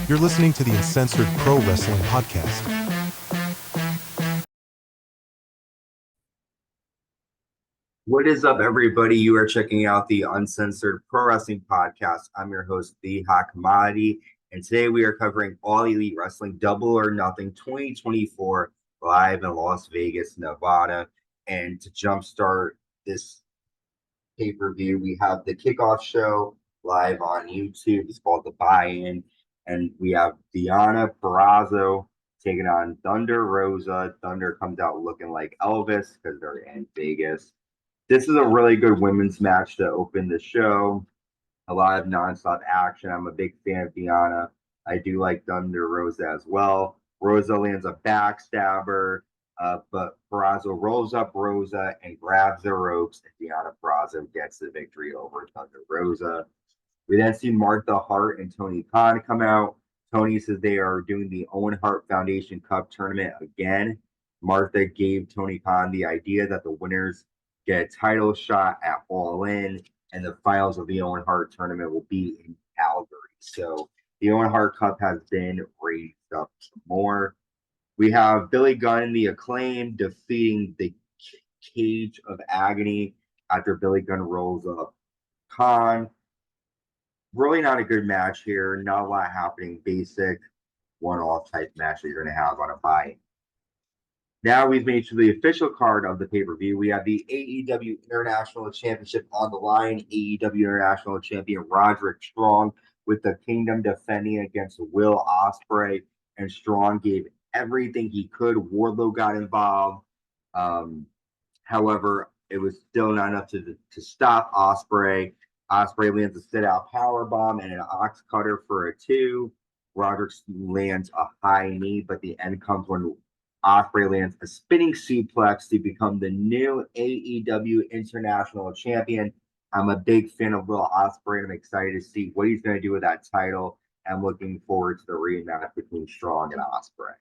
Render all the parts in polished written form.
You're listening to the Uncensored Pro Wrestling Podcast. What is up, everybody? You are checking out the Uncensored Pro Wrestling Podcast. I'm your host, The Hot Commodity, and today we are covering All Elite Wrestling Double or Nothing 2024 live in Las Vegas, Nevada. And to jumpstart this pay-per-view, we have the kickoff show live on YouTube. It's called The Buy-In, and we have Deonna Purrazzo taking on Thunder Rosa. Thunder comes out looking like Elvis because they're in Vegas. This is a really good women's match to open the show. A lot of nonstop action. I'm a big fan of Deonna. I do like Thunder Rosa as well. Rosa lands a backstabber, but Purrazzo rolls up Rosa and grabs the ropes, and Deonna Purrazzo gets the victory over Thunder Rosa. We then see Martha Hart and Tony Khan come out. Tony says they are doing the Owen Hart Foundation Cup tournament again. Martha gave Tony Khan the idea that the winners get a title shot at All In, and the finals of the Owen Hart tournament will be in Calgary. So the Owen Hart Cup has been raised up some more. We have Billy Gunn and the Acclaim defeating the Cage of Agony after Billy Gunn rolls up Khan. Really not a good match here. Not a lot happening. Basic one-off type match that you're going to have on a buy. Now we've made to the official card of the pay-per-view. We have the AEW International Championship on the line. AEW International Champion Roderick Strong with the Kingdom defending against Will Ospreay. And Strong gave everything he could. Wardlow got involved. However, it was still not enough to stop Ospreay. Ospreay lands a sit-out powerbomb and an ox cutter for a 2. Roderick lands a high knee, but the end comes when Ospreay lands a spinning suplex to become the new AEW International Champion. I'm a big fan of Will Ospreay, and I'm excited to see what he's going to do with that title. I'm looking forward to the rematch between Strong and Ospreay.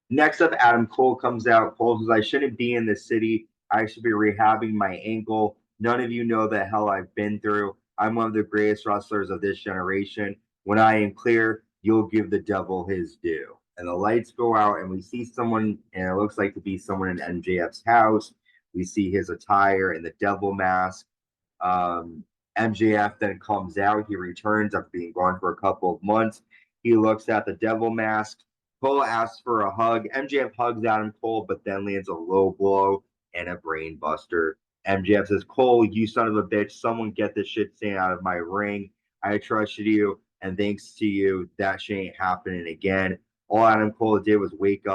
Next up, Adam Cole comes out. Cole says, I shouldn't be in the city. I should be rehabbing my ankle. None of you know the hell I've been through. I'm one of the greatest wrestlers of this generation. When I am clear, you'll give the devil his due. And the lights go out, and we see someone, and it looks like to be someone in MJF's house. We see his attire and the devil mask. MJF then comes out. He returns after being gone for a couple of months. He looks at the devil mask. Cole asks for a hug. MJF hugs Adam Cole, but then lands a low blow and a brain buster. MJF says, Cole, you son of a bitch, someone get this shit stain out of my ring. I trusted you, and thanks to you, that shit ain't happening again. All Adam Cole did was wake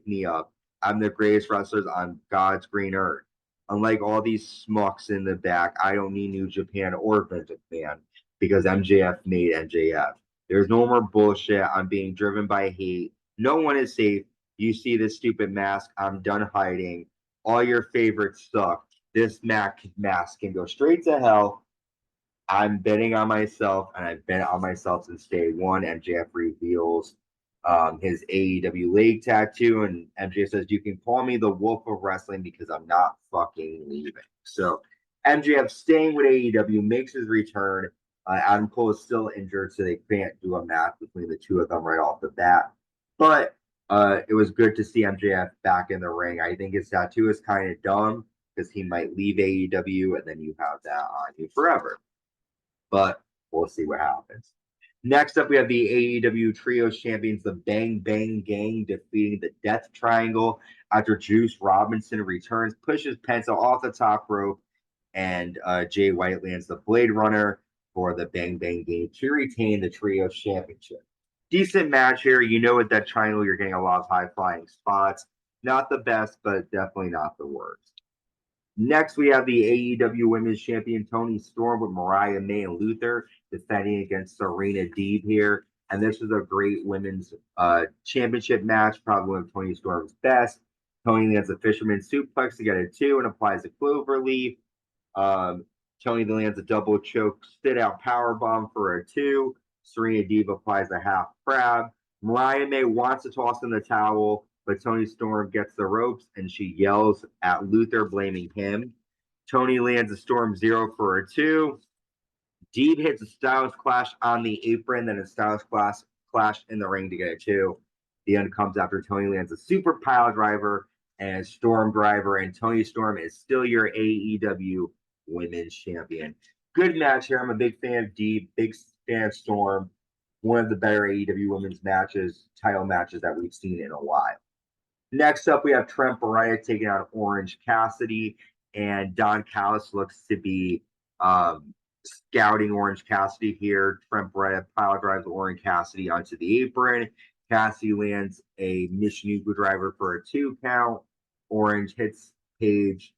me up. I'm the greatest wrestler on God's green earth. Unlike all these smucks in the back, I don't need New Japan or Vince McMahon because MJF made MJF. There's no more bullshit. I'm being driven by hate. No one is safe. You see this stupid mask. I'm done hiding. All your favorites suck. This mask can go straight to hell. I'm betting on myself, and I've bet on myself since day one. MJF reveals his AEW leg tattoo, and MJF says, you can call me the Wolf of Wrestling because I'm not fucking leaving. So MJF staying with AEW makes his return. Adam Cole is still injured, so they can't do a match between the two of them right off the bat. But it was good to see MJF back in the ring. I think his tattoo is kind of dumb because he might leave AEW, and then you have that on you forever. But we'll see what happens. Next up, we have the AEW Trios Champions, the Bang Bang Gang, defeating the Death Triangle after Juice Robinson returns, pushes Penta off the top rope, and Jay White lands the Blade Runner for the Bang Bang Gang to retain the Trios Championship. Decent match here. You know, with that triangle, you're getting a lot of high-flying spots. Not the best, but definitely not the worst. Next, we have the AEW Women's Champion Toni Storm with Mariah May and Luther defending against Serena Deeb here. And this is a great women's championship match, probably one of Toni Storm's best. Toni lands a fisherman suplex to get a 2 and applies a clover leaf. Toni then lands a double choke sit-out powerbomb for a 2. Serena Deeb applies a half crab. Mariah May wants to toss in the towel, but Toni Storm gets the ropes, and she yells at Luther, blaming him. Toni lands a Storm Zero for a 2. Deeb hits a Styles Clash on the apron, then a Styles Clash in the ring to get it too. The end comes after Toni lands a super pile driver and a Storm driver, and Toni Storm is still your AEW Women's Champion. Good match here. I'm a big fan of Deeb, big fan of Storm. One of the better AEW Women's title matches that we've seen in a while. Next up, we have Trent Baretta taking on Orange Cassidy, and Don Callis looks to be scouting Orange Cassidy here. Trent Baretta pile drives Orange Cassidy onto the apron. Cassidy lands a Mission Yugo driver for a 2 count. Orange hits page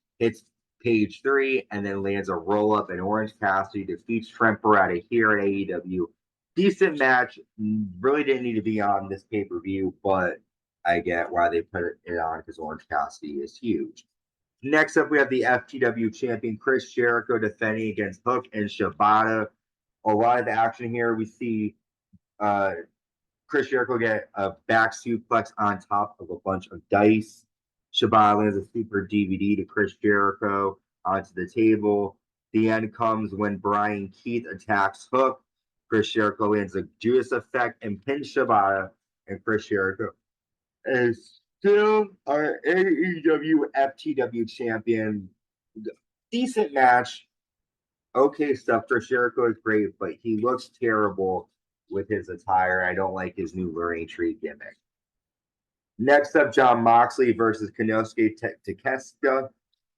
3, and then lands a roll up, and Orange Cassidy defeats Trent Baretta here at AEW. Decent match. Really didn't need to be on this pay-per-view, but I get why they put it on because Orange Cassidy is huge. Next up, we have the FTW Champion Chris Jericho defending against Hook and Shibata. A lot of action here. We see Chris Jericho get a back suplex on top of a bunch of dice. Shibata lands a super DVD to Chris Jericho onto the table. The end comes when Brian Keith attacks Hook. Chris Jericho lands a Judas effect and pins Shibata, and Chris Jericho is still our AEW FTW champion. Decent match. Okay stuff. Chris Jericho is great, but he looks terrible with his attire. I don't like his new Lorraine Tree gimmick. Next up, Jon Moxley versus Kenosuke Takeshita.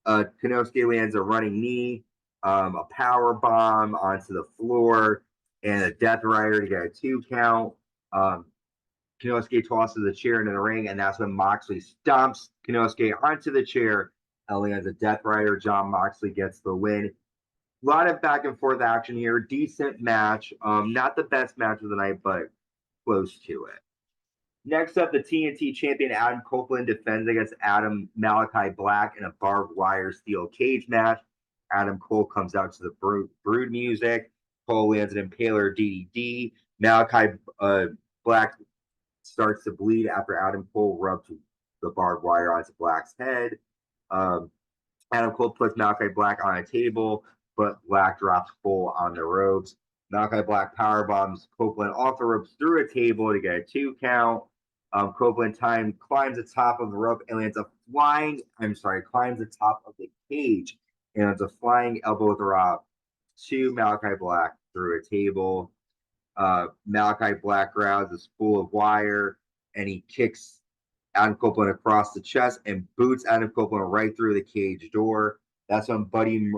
Kenosuke lands a running knee, a power bomb onto the floor, and a Death Rider to get a 2 count. Kenosuke tosses the chair into the ring, and that's when Moxley stomps Kenosuke onto the chair and lands a Death Rider. Jon Moxley gets the win. A lot of back and forth action here. Decent match. Not the best match of the night, but close to it. Next up, the TNT champion Adam Copeland defends against Malikai Black in a barbed wire steel cage match. Adam Cole comes out to the brood music. Cole lands an Impaler DDT. Malikai Black starts to bleed after Adam Cole rubs the barbed wire onto Black's head. Adam Cole puts Malikai Black on a table, but Black drops Cole on the ropes. Malikai Black powerbombs Copeland off the ropes through a table to get a 2 count. Copeland climbs the top of the rope and lands climbs the top of the cage and lands a flying elbow drop to Malikai Black through a table. Malikai Black grabs a spool of wire and he kicks Adam Copeland across the chest and boots Adam Copeland right through the cage door. That's when Buddy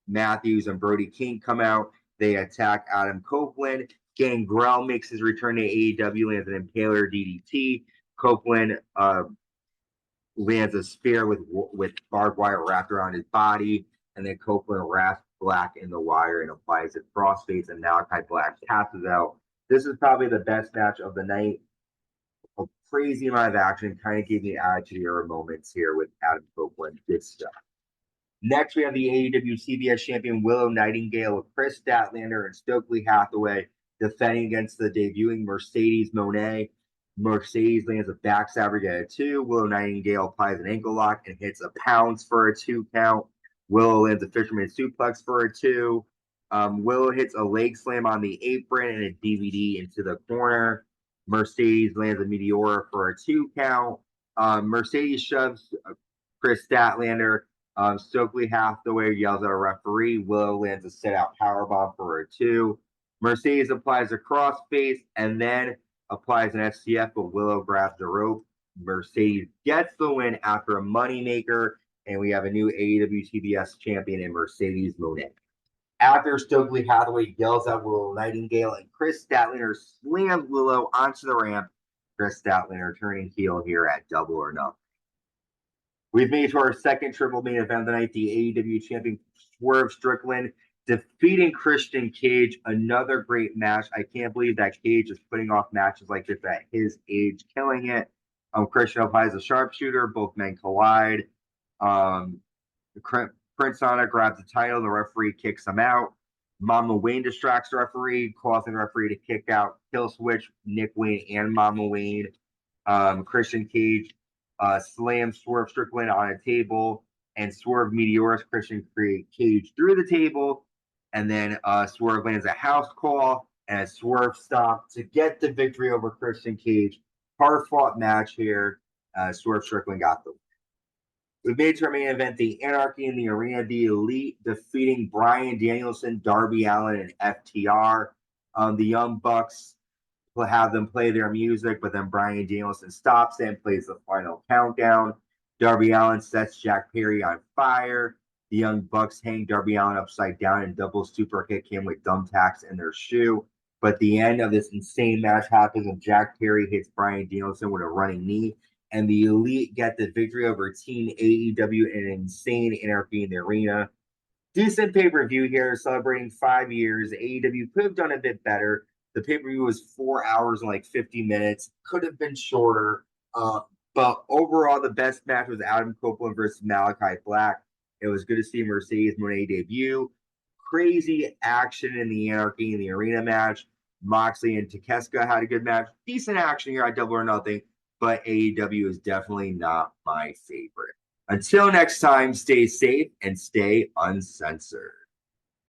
Matthews and Brody King come out. They attack Adam Copeland. Gangrel makes his return to AEW, lands an Impaler DDT. Copeland lands a spear with barbed wire wrapped around his body, and then Copeland wraps Black in the wire and applies it crossface, and Malikai Black passes out. This is probably the best match of the night. A crazy amount of action. Kind of gave me attitude era moments here with Adam Copeland. Good stuff. Next, we have the AEW CBS champion Willow Nightingale with Chris Statlander and Stokely Hathaway defending against the debuting Mercedes Mone. Mercedes lands a backstabber at a 2. Willow Nightingale applies an ankle lock and hits a pounce for a 2 count. Willow lands a fisherman suplex for a 2. Willow hits a leg slam on the apron and a DVD into the corner. Mercedes lands a Meteora for a 2 count. Mercedes shoves Chris Statlander. Stokely Hathaway yells at a referee. Willow lands a sit-out powerbomb for a 2. Mercedes applies a crossface and then applies an STF, but Willow grabs the rope. Mercedes gets the win after a moneymaker, and we have a new AEW TBS champion in Mercedes Mone. After Stokely Hathaway yells at Willow Nightingale, and Chris Statlander slams Willow onto the ramp. Chris Statlander turning heel here at Double or Nothing. We've made it to our second triple main event of the night, the AEW Champion Swerve Strickland defeating Christian Cage. Another great match. I can't believe that Cage is putting off matches like this at his age, killing it. Christian applies a sharpshooter. Both men collide. Prince Nana grabs the title. The referee kicks him out. Mama Wayne distracts the referee, causing the referee to kick out Kill Switch, Nick Wayne, and Mama Wayne. Christian Cage slams Swerve Strickland on a table and Swerve meteors Christian Cage through the table. And then Swerve lands a house call and a Swerve stop to get the victory over Christian Cage. Hard-fought match here. Swerve Strickland got the win. We made to our main event, the Anarchy in the Arena, the Elite defeating Bryan Danielson, Darby Allin, and FTR. The Young Bucks will have them play their music, but then Bryan Danielson stops it and plays the final countdown. Darby Allin sets Jack Perry on fire. The Young Bucks hang Darby Allin upside down and double super kick him with thumbtacks in their shoe. But the end of this insane match happens and Jack Perry hits Bryan Danielson with a running knee. And the Elite get the victory over Team AEW in an insane Anarchy in the Arena. Decent pay-per-view here, celebrating 5 years. AEW could have done a bit better. The pay-per-view was 4 hours and like 50 minutes. Could have been shorter. But overall, the best match was Adam Copeland versus Malikai Black. It was good to see Mercedes Mone debut. Crazy action in the Anarchy in the Arena match. Moxley and Takeshita had a good match. Decent action here at Double or Nothing, but AEW is definitely not my favorite. Until next time, stay safe and stay uncensored.